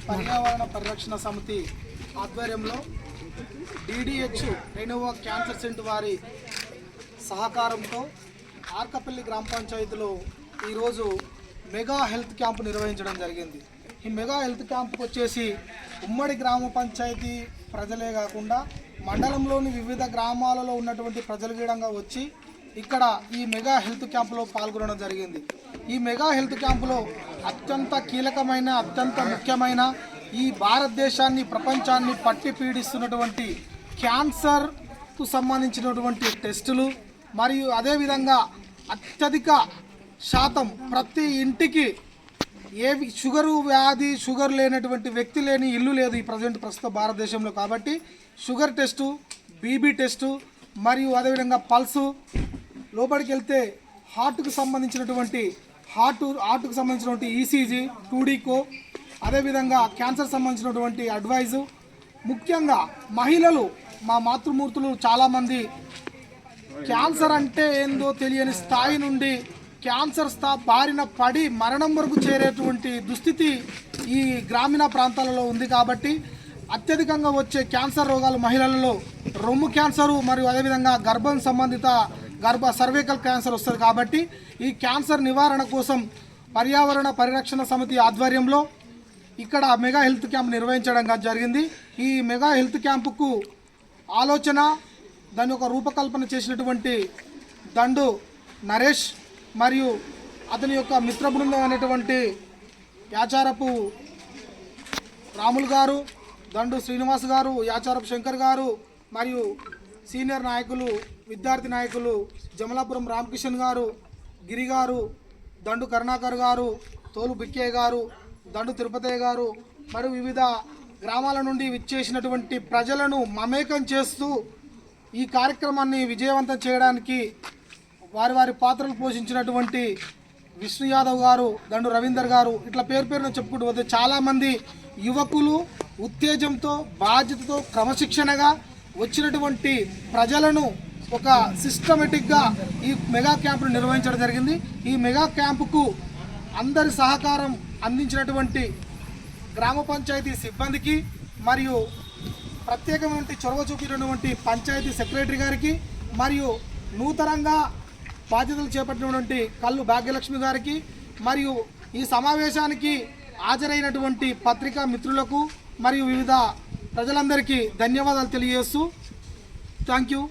పర్యావరణ పరిరక్షణ సమితి ఆధ్వర్యంలో డిడిహెచ్ రెన్యువా క్యాన్సర్ సెంటర్ వారి సహకారంతో ఆర్కపల్లి గ్రామ పంచాయతీలో ఈరోజు మెగా హెల్త్ క్యాంపు నిర్వహించడం జరిగింది. ఈ మెగా హెల్త్ క్యాంపుకు వచ్చేసి ఉమ్మడి గ్రామ పంచాయతీ ప్రజలే కాకుండా మండలంలోని వివిధ గ్రామాలలో ఉన్నటువంటి ప్రజలు గీడంగా వచ్చి ఇక్కడ ఈ మెగా హెల్త్ క్యాంపులో పాల్గొనడం జరిగింది. ఈ మెగా హెల్త్ క్యాంపులో అత్యంత కీలకమైన అత్యంత ముఖ్యమైన ఈ భారతదేశాన్ని ప్రపంచాన్ని పట్టి పీడిస్తున్నటువంటి క్యాన్సర్కు సంబంధించినటువంటి టెస్టులు మరియు అదేవిధంగా అత్యధిక శాతం ప్రతి ఇంటికి షుగరు వ్యాధి షుగర్ లేనటువంటి వ్యక్తి లేని ఇల్లు లేదు ఈ ప్రస్తుత భారతదేశంలో. కాబట్టి షుగర్ టెస్టు, బీబీ టెస్టు మరియు అదేవిధంగా పల్సు, లోపలికి వెళ్తే హార్ట్కు సంబంధించినటువంటి ఈసీజీ, టూడీకో, అదేవిధంగా క్యాన్సర్ సంబంధించినటువంటి అడ్వైజు. ముఖ్యంగా మహిళలు, మా మాతృమూర్తులు చాలామంది క్యాన్సర్ అంటే ఏందో తెలియని స్థాయి నుండి క్యాన్సర్ బారిన పడి మరణం వరకు చేరేటువంటి దుస్థితి ఈ గ్రామీణ ప్రాంతాలలో ఉంది. కాబట్టి అత్యధికంగా వచ్చే క్యాన్సర్ రోగాలు మహిళలలో రొమ్ము క్యాన్సరు మరియు అదేవిధంగా గర్భం సంబంధిత సర్వైకల్ క్యాన్సర్ వస్తుంది. కాబట్టి ఈ క్యాన్సర్ నివారణ కోసం పర్యావరణ పరిరక్షణ సమితి ఆధ్వర్యంలో ఇక్కడ మెగా హెల్త్ క్యాంప్ నిర్వహించడం జరిగింది. ఈ మెగా హెల్త్ క్యాంపుకు ఆలోచన, దాని యొక్క రూపకల్పన చేసినటువంటి దండు నరేష్ మరియు అతని యొక్క మిత్ర బృందం అనేటువంటి యాచారపు రాములు గారు, దండు శ్రీనివాస్ గారు, యాచారపు శంకర్ గారు మరియు సీనియర్ నాయకులు, విద్యార్థి నాయకులు జమలాపురం రామకిషన్ గారు, గిరి గారు, దండు కరుణాకర్ గారు, తోలు బిక్కయ్య గారు, దండు తిరుపతయ్య గారు మరియు వివిధ గ్రామాల నుండి విచ్చేసినటువంటి ప్రజలను మమేకం చేస్తూ ఈ కార్యక్రమాన్ని విజయవంతం చేయడానికి వారి పాత్రలు పోషించినటువంటి విష్ణు యాదవ్ గారు, దండు రవీందర్ గారు, ఇట్లా పేరున చెప్పుకుంటూ పోతే చాలామంది యువకులు ఉత్తేజంతో, బాధ్యతతో, క్రమశిక్షణగా వచ్చినటువంటి ప్రజలను ఒక సిస్టమేటిక్గా ఈ మెగా క్యాంపును నిర్వహించడం జరిగింది. ఈ మెగా క్యాంపుకు అందరి సహకారం అందించినటువంటి గ్రామ పంచాయతీ సిబ్బందికి మరియు ప్రత్యేకమైన చొరవ చూపినటువంటి పంచాయతీ సెక్రటరీ గారికి మరియు నూతనంగా బాధ్యతలు చేపట్టినటువంటి కల్లు భాగ్యలక్ష్మి గారికి మరియు ఈ సమావేశానికి హాజరైనటువంటి పత్రికా మిత్రులకు మరియు వివిధ ప్రజలందరికీ ధన్యవాదాలు తెలియజేస్తూ థ్యాంక్ యూ.